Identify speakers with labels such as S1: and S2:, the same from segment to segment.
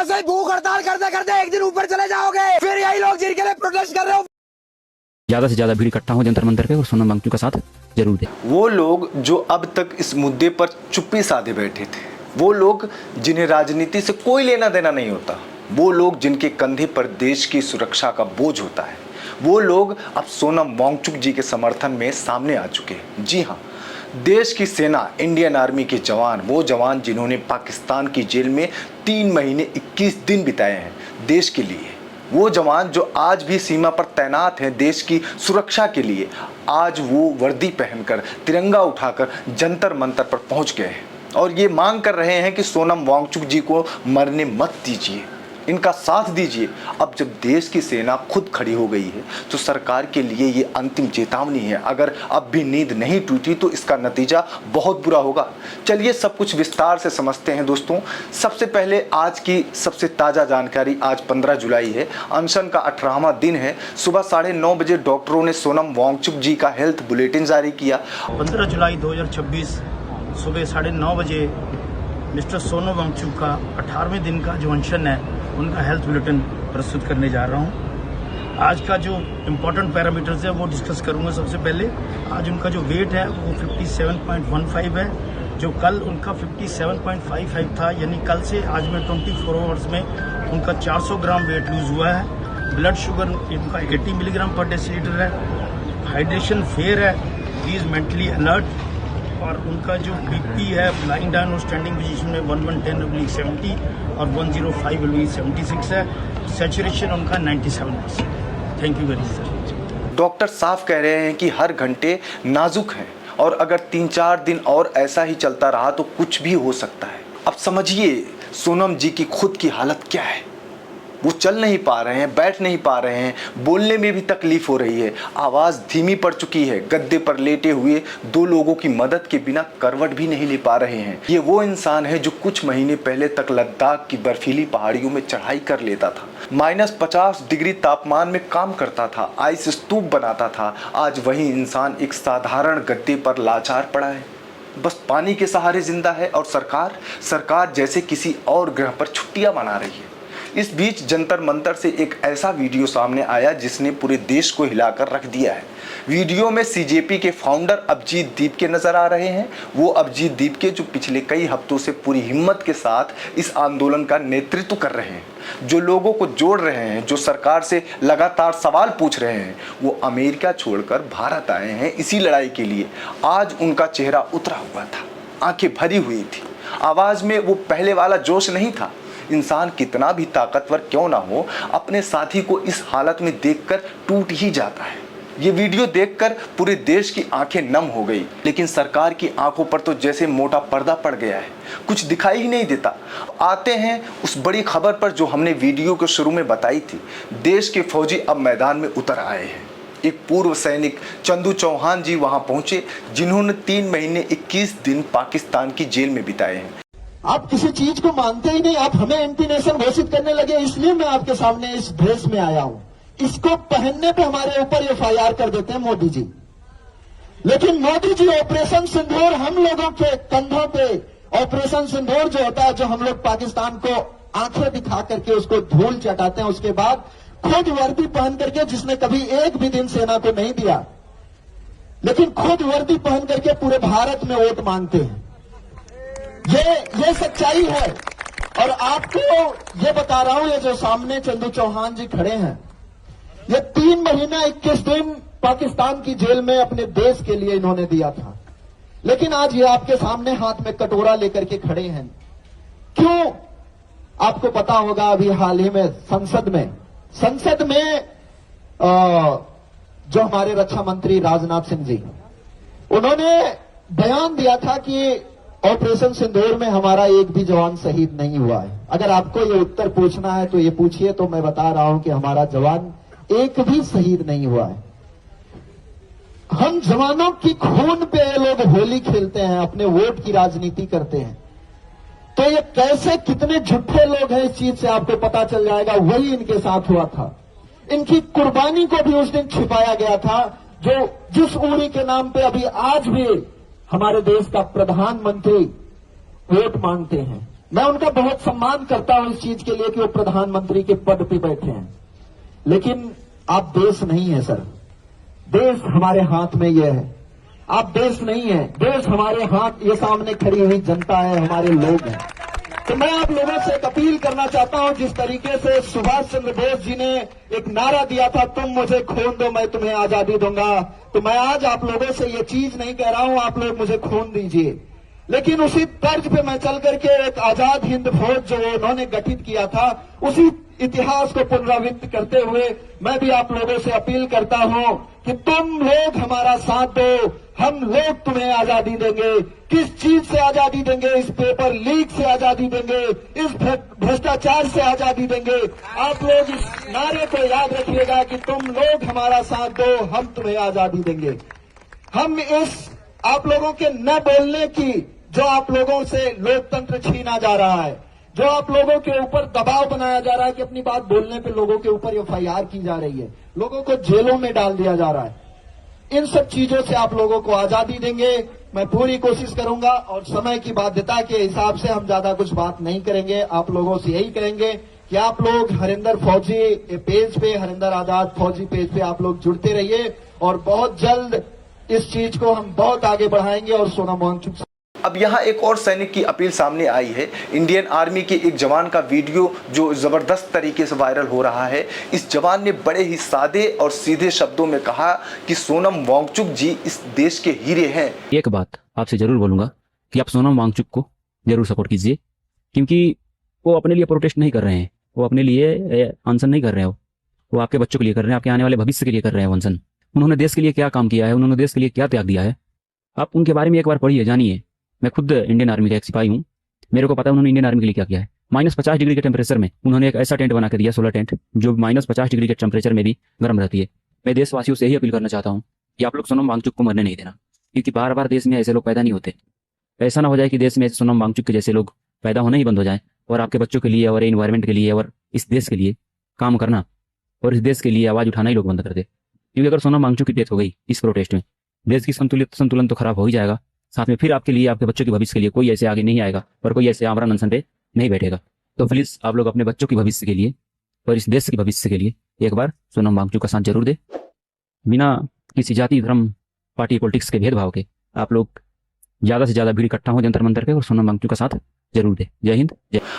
S1: से भूख हड़ताल करते करते एक दिन ऊपर चले जाओगे, फिर यही लोग जिनके लिए प्रोटेस्ट कर रहे हो।
S2: ज्यादा से ज्यादा भीड़ इकट्ठा हो जंतर मंतर पे और सोनम वांगचुक का साथ जरूर दे।
S3: वो लोग जो अब तक इस मुद्दे पर चुप्पी साधे बैठे थे, वो लोग जिन्हें राजनीति से कोई लेना देना नहीं होता, वो लोग जिनके कंधे पर देश की सुरक्षा का बोझ होता है, वो लोग अब सोनम वांगचुक जी के समर्थन में सामने आ चुके हैं। जी हाँ, देश की सेना, इंडियन आर्मी के जवान, वो जवान जिन्होंने पाकिस्तान की जेल में 3 महीने 21 दिन बिताए हैं देश के लिए, वो जवान जो आज भी सीमा पर तैनात हैं देश की सुरक्षा के लिए, आज वो वर्दी पहनकर तिरंगा उठाकर जंतर मंतर पर पहुंच गए हैं और ये मांग कर रहे हैं कि सोनम वांगचुक जी को मरने मत दीजिए, इनका साथ दीजिए। अब जब देश की सेना खुद खड़ी हो गई है तो सरकार के लिए ये अंतिम चेतावनी है। अगर अब भी नींद नहीं टूटी तो इसका नतीजा बहुत बुरा होगा। चलिए सब कुछ विस्तार से समझते हैं दोस्तों। सबसे पहले आज की सबसे ताज़ा जानकारी, आज 15 जुलाई है, अनशन का 18वां दिन है। सुबह 9:30 बजे डॉक्टरों ने सोनम वांगचुक जी का हेल्थ बुलेटिन जारी किया।
S4: 15 जुलाई 2026 सुबह 9:30 बजे मिस्टर सोनम वांगचुक का 18वें दिन का जो अनशन है उनका हेल्थ बुलेटिन प्रस्तुत करने जा रहा हूं। आज का जो इम्पोर्टेंट पैरामीटर्स है वो डिस्कस करूंगा। सबसे पहले आज उनका जो वेट है वो 57.15 है, जो कल उनका 57.55 था, यानी कल से आज में 24 आवर्स में उनका 400 ग्राम वेट लूज हुआ है। ब्लड शुगर उनका 80 मिलीग्राम पर डेसीलीटर है। हाइड्रेशन फेयर है, ही इज मेंटली अलर्ट। और उनका जो बीपी है लाइंग डाउन और स्टैंडिंग पोजीशन में 1110/70 और 105/76 है। सैचुरेशन उनका 97%। Thank you very much.
S3: Doctor साफ कह रहे हैं कि हर घंटे नाजुक है और अगर 3-4 दिन और ऐसा ही चलता रहा तो कुछ भी हो सकता है। अब समझिए सोनम जी की खुद की हालत क्या है। वो चल नहीं पा रहे हैं, बैठ नहीं पा रहे हैं, बोलने में भी तकलीफ हो रही है, आवाज़ धीमी पड़ चुकी है, गद्दे पर लेटे हुए 2 लोगों की मदद के बिना करवट भी नहीं ले पा रहे हैं। ये वो इंसान है जो कुछ महीने पहले तक लद्दाख की बर्फीली पहाड़ियों में चढ़ाई कर लेता था, -50 डिग्री तापमान में काम करता था, आइस स्तूप बनाता था। आज वही इंसान एक साधारण गद्दे पर लाचार पड़ा है, बस पानी के सहारे जिंदा है। और सरकार जैसे किसी और ग्रह पर छुट्टियां मना रही है। इस बीच जंतर मंतर से एक ऐसा वीडियो सामने आया जिसने पूरे देश को हिलाकर रख दिया है। वीडियो में सीजेपी के फाउंडर अभिजीत दीपके नजर आ रहे हैं। वो अभिजीत दीपके जो पिछले कई हफ्तों से पूरी हिम्मत के साथ इस आंदोलन का नेतृत्व कर रहे हैं, जो लोगों को जोड़ रहे हैं, जो सरकार से लगातार सवाल पूछ रहे हैं, वो अमेरिका छोड़कर भारत आए हैं इसी लड़ाई के लिए। आज उनका चेहरा उतरा हुआ था, आंखें भरी हुई थी, आवाज में वो पहले वाला जोश नहीं था। इंसान कितना भी ताकतवर क्यों ना हो, अपने साथी को इस हालत में देखकर टूट ही जाता है। ये वीडियो देखकर पूरे देश की आंखें नम हो गई, लेकिन सरकार की आंखों पर तो जैसे मोटा पर्दा पड़ गया है, कुछ दिखाई ही नहीं देता। आते हैं उस बड़ी खबर पर जो हमने वीडियो के शुरू में बताई थी। देश के फौजी अब मैदान में उतर आए हैं। एक पूर्व सैनिक चंदू चौहान जी वहां पहुंचे, जिन्होंने 3 महीने 21 दिन पाकिस्तान की जेल में बिताए हैं।
S5: आप किसी चीज को मानते ही नहीं, आप हमें एंटी नेशन घोषित करने लगे, इसलिए मैं आपके सामने इस ड्रेस में आया हूं। इसको पहनने पे हमारे ऊपर एफआईआर कर देते हैं मोदी जी। लेकिन मोदी जी ऑपरेशन सिंदूर, हम लोगों के कंधों पे ऑपरेशन सिंदूर जो होता है, जो हम लोग पाकिस्तान को आंखें दिखा करके उसको धूल चटाते हैं, उसके बाद खुद वर्दी पहन करके, जिसने कभी एक भी दिन सेना को नहीं दिया, लेकिन खुद वर्दी पहन करके पूरे भारत में वोट मांगते हैं। ये सच्चाई है। और आपको ये बता रहा हूं, ये जो सामने चंदू चौहान जी खड़े हैं, ये 3 महीना 21 दिन पाकिस्तान की जेल में अपने देश के लिए इन्होंने दिया था। लेकिन आज ये आपके सामने हाथ में कटोरा लेकर के खड़े हैं। क्यों? आपको पता होगा अभी हाल ही में संसद में जो हमारे रक्षा मंत्री राजनाथ सिंह जी, उन्होंने बयान दिया था कि ऑपरेशन सिंदूर में हमारा एक भी जवान शहीद नहीं हुआ है। अगर आपको ये उत्तर पूछना है तो ये पूछिए, तो मैं बता रहा हूं कि हमारा जवान एक भी शहीद नहीं हुआ है। हम जवानों की खून पे लोग होली खेलते हैं, अपने वोट की राजनीति करते हैं। तो ये कैसे, कितने झूठे लोग हैं, इस चीज से आपको पता चल जाएगा। वही इनके साथ हुआ था। इनकी कुर्बानी को भी उस दिन छिपाया गया था, जो जिस उड़ी के नाम पे अभी आज भी हमारे देश का प्रधानमंत्री वोट मांगते हैं। मैं उनका बहुत सम्मान करता हूं इस चीज के लिए कि वो प्रधानमंत्री के पद पे बैठे हैं, लेकिन आप देश नहीं है सर। देश हमारे हाथ में ये है, आप देश नहीं है। देश हमारे हाथ, ये सामने खड़ी हुई जनता है, हमारे लोग हैं। तो मैं आप लोगों से एक अपील करना चाहता हूं, जिस तरीके से सुभाष चंद्र बोस जी ने एक नारा दिया था, तुम मुझे खून दो मैं तुम्हें आजादी दूंगा, तो मैं आज आप लोगों से ये चीज नहीं कह रहा हूं आप लोग मुझे खून दीजिए, लेकिन उसी तर्ज पे मैं चल करके एक आजाद हिंद फौज जो उन्होंने गठित किया था, उसी इतिहास को पुनरावृत्त करते हुए मैं भी आप लोगों से अपील करता हूं कि तुम लोग हमारा साथ दो, हम लोग तुम्हें आजादी देंगे। किस चीज से आजादी देंगे? इस पेपर लीक से आजादी देंगे, इस भ्रष्टाचार से आजादी देंगे। आप लोग इस नारे को याद रखिएगा कि तुम लोग हमारा साथ दो, हम तुम्हें आजादी देंगे। हम इस आप लोगों के न बोलने की, जो आप लोगों से लोकतंत्र छीना जा रहा है, जो आप लोगों के ऊपर दबाव बनाया जा रहा है कि अपनी बात बोलने पे लोगों के ऊपर एफआईआर की जा रही है, लोगों को जेलों में डाल दिया जा रहा है, इन सब चीजों से आप लोगों को आजादी देंगे। मैं पूरी कोशिश करूंगा और समय की बाध्यता के हिसाब से हम ज्यादा कुछ बात नहीं करेंगे। आप लोगों से यही कहेंगे कि आप लोग हरिंदर फौजी पेज पे, हरिंदर आजाद फौजी पेज पे आप लोग जुड़ते रहिए और बहुत जल्द इस चीज को हम बहुत आगे बढ़ाएंगे। और सोनम वांगचुक
S3: अब यहाँ एक और सैनिक की अपील सामने आई है। इंडियन आर्मी के एक जवान का वीडियो जो जबरदस्त तरीके से वायरल हो रहा है। इस जवान ने बड़े ही सादे और सीधे शब्दों में कहा कि सोनम वांगचुक जी इस देश के हीरे हैं।
S2: एक बात आपसे जरूर बोलूंगा कि आप सोनम वांगचुक को जरूर सपोर्ट कीजिए, क्योंकि वो अपने लिए प्रोटेस्ट नहीं कर रहे हैं, वो अपने लिए अनशन नहीं कर रहे हैं, वो आपके बच्चों के लिए कर रहे हैं, आपके आने वाले भविष्य के लिए कर रहे हैं अनशन। उन्होंने देश के लिए क्या काम किया है, उन्होंने देश के लिए क्या त्याग दिया है, आप उनके बारे में एक बार पढ़िए, जानिए। मैं खुद इंडियन आर्मी का एक सिपाही हूँ, मेरे को पता है उन्होंने इंडियन आर्मी के लिए क्या किया है। -50 डिग्री के टेम्परेचर में उन्होंने एक ऐसा टेंट बना के दिया, सोलर टेंट, जो -50 डिग्री के टेम्परेचर में भी गर्म रहती है। मैं देशवासियों से यही अपील करना चाहता हूँ कि आप लोग सोनम वांगचुक को मरने नहीं देना, क्योंकि बार बार देश में ऐसे लोग पैदा नहीं होते। ऐसा ना हो जाए कि देश में सोनम वांगचुक के जैसे लोग पैदा होना ही बंद हो जाए, और आपके बच्चों के लिए और एनवायरमेंट के लिए और इस देश के लिए काम करना और इस देश के लिए आवाज़ उठाना ही लोग बंद कर दे। क्योंकि अगर सोनम वांगचुक की डेथ हो गई इस प्रोटेस्ट में, देश की संतुलन तो खराब हो ही जाएगा, साथ में फिर आपके लिए, आपके बच्चों के भविष्य के लिए कोई ऐसे आगे नहीं आएगा और कोई ऐसे आमरण अनशन पे नहीं बैठेगा। तो प्लीज़ आप लोग अपने बच्चों के भविष्य के लिए और इस देश के भविष्य के लिए एक बार सोनम वांगचुक का साथ जरूर दे। बिना किसी जाति, धर्म, पार्टी, पॉलिटिक्स के भेदभाव के आप लोग ज़्यादा से ज़्यादा भीड़ इकट्ठा हो जंतर मंतर पे और सोनम वांगचुक का साथ जरूर दे। जय हिंद।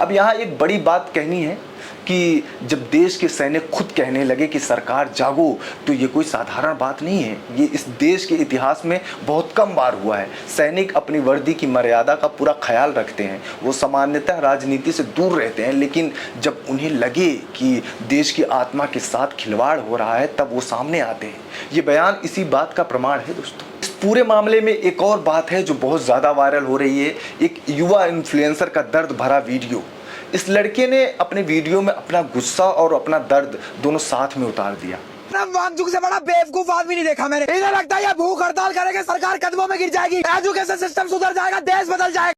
S3: अब यहाँ एक बड़ी बात कहनी है कि जब देश के सैनिक खुद कहने लगे कि सरकार जागो, तो ये कोई साधारण बात नहीं है। ये इस देश के इतिहास में बहुत कम बार हुआ है। सैनिक अपनी वर्दी की मर्यादा का पूरा ख्याल रखते हैं, वो सामान्यतः राजनीति से दूर रहते हैं, लेकिन जब उन्हें लगे कि देश की आत्मा के साथ खिलवाड़ हो रहा है तब वो सामने आते हैं। ये बयान इसी बात का प्रमाण है दोस्तों। इस पूरे मामले में एक और बात है जो बहुत ज़्यादा वायरल हो रही है, एक युवा इन्फ्लुएंसर का दर्द भरा वीडियो। इस लड़के ने अपने वीडियो में अपना गुस्सा और अपना दर्द दोनों साथ में उतार दिया।
S1: सोनम वांगचुक से बड़ा बेवकूफ आदमी नहीं देखा मैंने। इन्हें लगता है ये भूख हड़ताल करेंगे सरकार कदमों में गिर जाएगी, एजुकेशन सिस्टम सुधर जाएगा, देश बदल जाएगा।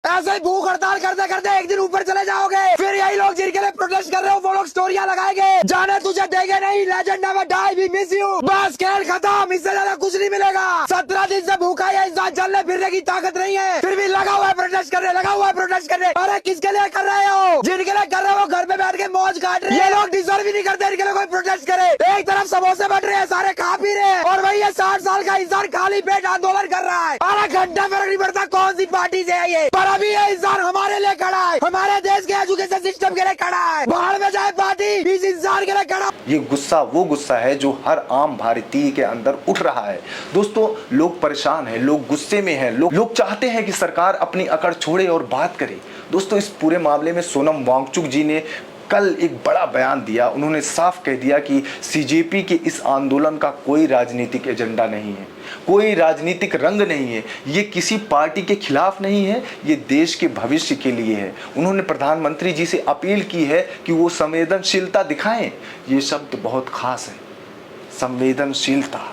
S1: ऐसे ही भूख हड़ताल करते करते एक दिन ऊपर चले जाओगे, फिर यही लोग जिनके लिए प्रोटेस्ट कर रहे हो वो लोग स्टोरियां लगाएंगे, जाने तुझे देंगे नहीं, legend never die, we miss you. बस खेल खत्म, इससे ज्यादा कुछ नहीं मिलेगा। 17 दिन से भूखा है इंसान, चलने फिरने की ताकत नहीं है, फिर भी लगा हुआ है प्रोटेस्ट करने, लगा हुआ है प्रोटेस्ट करने। अरे किसके लिए कर रहे हो? जिनके लिए कर रहे हो घर पे बैठ के मौज काट रहे हैं। ये लोग डिजर्व ही नहीं करते इनके लिए कोई प्रोटेस्ट करे। एक तरफ समोसे बट रहे हैं, सारे खा पी रहे हैं, और वही ये 60 साल का इंसान खाली पेट आंदोलन कर रहा है। 12 घंटा फर्क नहीं पड़ता कौन सी पार्टी से है ये, पर अभी ये इंसान हमारे लिए खड़ा है, हमारे देश के एजुकेशन सिस्टम के लिए खड़ा है। बाहर में जाए पार्टी, इस इंसान के लिए खड़ा।
S3: ये गुस्सा वो गुस्सा है जो हर आम भारतीय के अंदर उठ रहा है। दोस्तों, लोग परेशान हैं, लोग गुस्से में हैं, लोग चाहते हैं कि सरकार अपनी अकड़ छोड़े और बात करे। दोस्तों, इस पूरे मामले में सोनम वांगचुक जी ने कल एक बड़ा बयान दिया। उन्होंने साफ कह दिया कि सीजेपी के इस आंदोलन का कोई राजनीतिक एजेंडा नहीं है, कोई राजनीतिक रंग नहीं है, ये किसी पार्टी के खिलाफ नहीं है, ये देश के भविष्य के लिए है। उन्होंने प्रधानमंत्री जी से अपील की है कि वो संवेदनशीलता दिखाएं। ये शब्द बहुत खास है, संवेदनशीलता।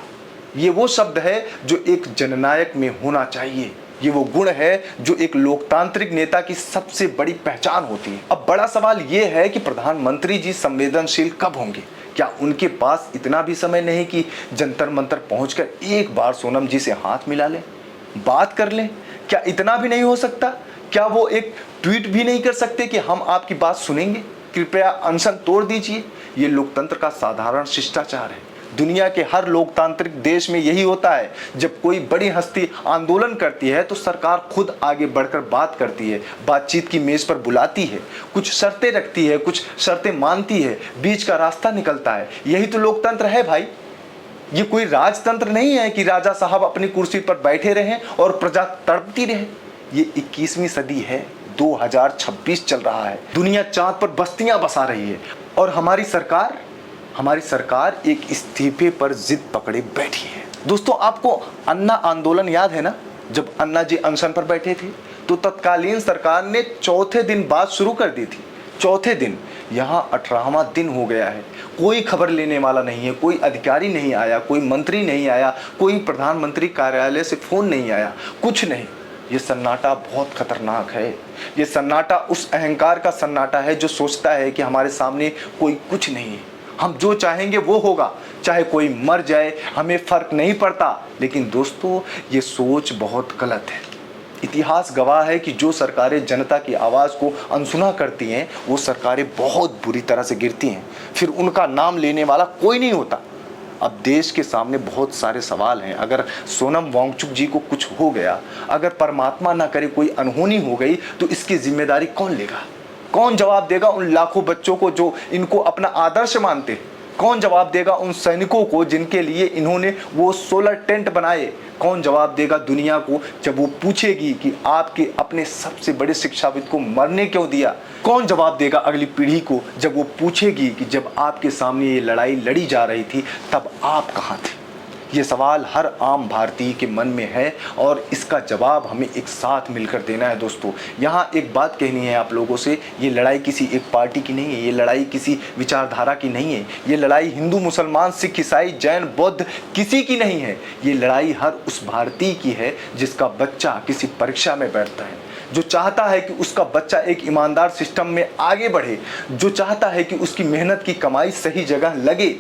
S3: ये वो शब्द है जो एक जननायक में होना चाहिए, ये वो गुण है जो एक लोकतांत्रिक नेता की सबसे बड़ी पहचान होती है। अब बड़ा सवाल ये है कि प्रधानमंत्री जी संवेदनशील कब होंगे? क्या उनके पास इतना भी समय नहीं कि जंतर मंतर पहुंचकर एक बार सोनम जी से हाथ मिला लें, बात कर लें? क्या इतना भी नहीं हो सकता क्या वो एक ट्वीट भी नहीं कर सकते कि हम आपकी बात सुनेंगे, कृपया अनशन तोड़ दीजिए? ये लोकतंत्र का साधारण शिष्टाचार है। दुनिया के हर लोकतांत्रिक देश में यही होता है। जब कोई बड़ी हस्ती आंदोलन करती है तो सरकार खुद आगे बढ़कर बात करती है, बातचीत की मेज पर बुलाती है, कुछ शर्तें रखती है, कुछ शर्तें मानती है, बीच का रास्ता निकलता है। यही तो लोकतंत्र है भाई। ये कोई राजतंत्र नहीं है कि राजा साहब अपनी कुर्सी पर बैठे रहें और प्रजा तड़पती रहे। ये 21वीं सदी है, 2026 चल रहा है। दुनिया चांद पर बस्तियां बसा रही है और हमारी सरकार एक इस्तीफे पर जिद पकड़े बैठी है। दोस्तों, आपको अन्ना आंदोलन याद है ना? जब अन्ना जी अनशन पर बैठे थे तो तत्कालीन सरकार ने चौथे दिन बात शुरू कर दी थी। चौथे दिन, यहाँ 18वां दिन हो गया है। कोई खबर लेने वाला नहीं है, कोई अधिकारी नहीं आया, कोई मंत्री नहीं आया, कोई प्रधानमंत्री कार्यालय से फोन नहीं आया, कुछ नहीं। ये सन्नाटा बहुत खतरनाक है। ये सन्नाटा उस अहंकार का सन्नाटा है जो सोचता है कि हमारे सामने कोई कुछ नहीं है, हम जो चाहेंगे वो होगा, चाहे कोई मर जाए हमें फर्क नहीं पड़ता। लेकिन दोस्तों, ये सोच बहुत गलत है। इतिहास गवाह है कि जो सरकारें जनता की आवाज़ को अनसुना करती हैं वो सरकारें बहुत बुरी तरह से गिरती हैं, फिर उनका नाम लेने वाला कोई नहीं होता। अब देश के सामने बहुत सारे सवाल हैं। अगर सोनम वांगचुक जी को कुछ हो गया, अगर परमात्मा ना करे कोई अनहोनी हो गई, तो इसकी जिम्मेदारी कौन लेगा? कौन जवाब देगा उन लाखों बच्चों को जो इनको अपना आदर्श मानते हैं? कौन जवाब देगा उन सैनिकों को जिनके लिए इन्होंने वो 16 टेंट बनाए? कौन जवाब देगा दुनिया को जब वो पूछेगी कि आपके अपने सबसे बड़े शिक्षाविद को मरने क्यों दिया? कौन जवाब देगा अगली पीढ़ी को जब वो पूछेगी कि जब आपके सामने ये लड़ाई लड़ी जा रही थी तब आप कहाँ थे? ये सवाल हर आम भारतीय के मन में है और इसका जवाब हमें एक साथ मिलकर देना है। दोस्तों, यहाँ एक बात कहनी है आप लोगों से, ये लड़ाई किसी एक पार्टी की नहीं है, ये लड़ाई किसी विचारधारा की नहीं है, ये लड़ाई हिंदू, मुसलमान, सिख, ईसाई, जैन, बौद्ध किसी की नहीं है। ये लड़ाई हर उस भारतीय की है जिसका बच्चा किसी परीक्षा में बैठता है, जो चाहता है कि उसका बच्चा एक ईमानदार सिस्टम में आगे बढ़े, जो चाहता है कि उसकी मेहनत की कमाई सही जगह लगे।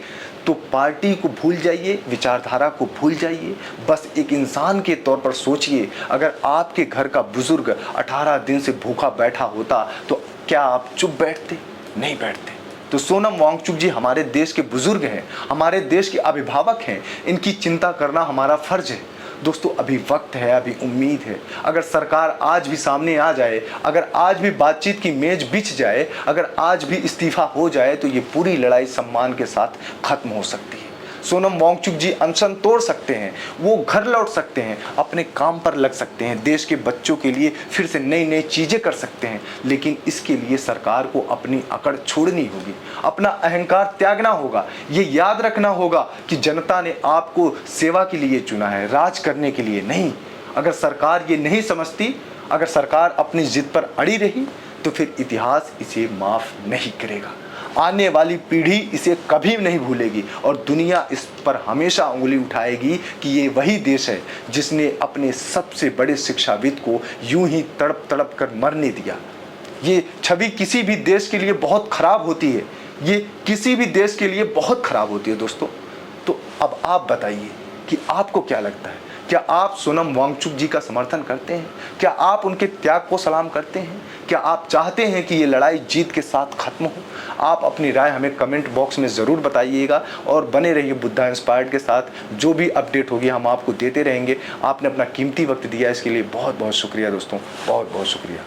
S3: तो पार्टी को भूल जाइए, विचारधारा को भूल जाइए, बस एक इंसान के तौर पर सोचिए। अगर आपके घर का बुजुर्ग 18 दिन से भूखा बैठा होता तो क्या आप चुप बैठते? नहीं बैठते। तो सोनम वांगचुक जी हमारे देश के बुजुर्ग हैं, हमारे देश के अभिभावक हैं, इनकी चिंता करना हमारा फर्ज है। दोस्तों, अभी वक्त है, अभी उम्मीद है। अगर सरकार आज भी सामने आ जाए, अगर आज भी बातचीत की मेज बिछ जाए, अगर आज भी इस्तीफा हो जाए तो ये पूरी लड़ाई सम्मान के साथ खत्म हो सकती है। सोनम वांगचुक जी अनशन तोड़ सकते हैं, वो घर लौट सकते हैं, अपने काम पर लग सकते हैं, देश के बच्चों के लिए फिर से नई नई चीज़ें कर सकते हैं। लेकिन इसके लिए सरकार को अपनी अकड़ छोड़नी होगी, अपना अहंकार त्यागना होगा। ये याद रखना होगा कि जनता ने आपको सेवा के लिए चुना है, राज करने के लिए नहीं। अगर सरकार ये नहीं समझती, अगर सरकार अपनी जिद पर अड़ी रही तो फिर इतिहास इसे माफ़ नहीं करेगा। आने वाली पीढ़ी इसे कभी नहीं भूलेगी और दुनिया इस पर हमेशा उंगली उठाएगी कि ये वही देश है जिसने अपने सबसे बड़े शिक्षाविद को यूं ही तड़प तड़प कर मरने दिया। ये छवि किसी भी देश के लिए बहुत खराब होती है, ये किसी भी देश के लिए बहुत खराब होती है। दोस्तों, तो अब आप बताइए कि आपको क्या लगता है? क्या आप सोनम वांगचुक जी का समर्थन करते हैं? क्या आप उनके त्याग को सलाम करते हैं? क्या आप चाहते हैं कि ये लड़ाई जीत के साथ खत्म हो? आप अपनी राय हमें कमेंट बॉक्स में ज़रूर बताइएगा और बने रहिए बुद्धा इंस्पायर्ड के साथ। जो भी अपडेट होगी हम आपको देते रहेंगे। आपने अपना कीमती वक्त दिया, इसके लिए बहुत बहुत शुक्रिया दोस्तों, बहुत बहुत शुक्रिया।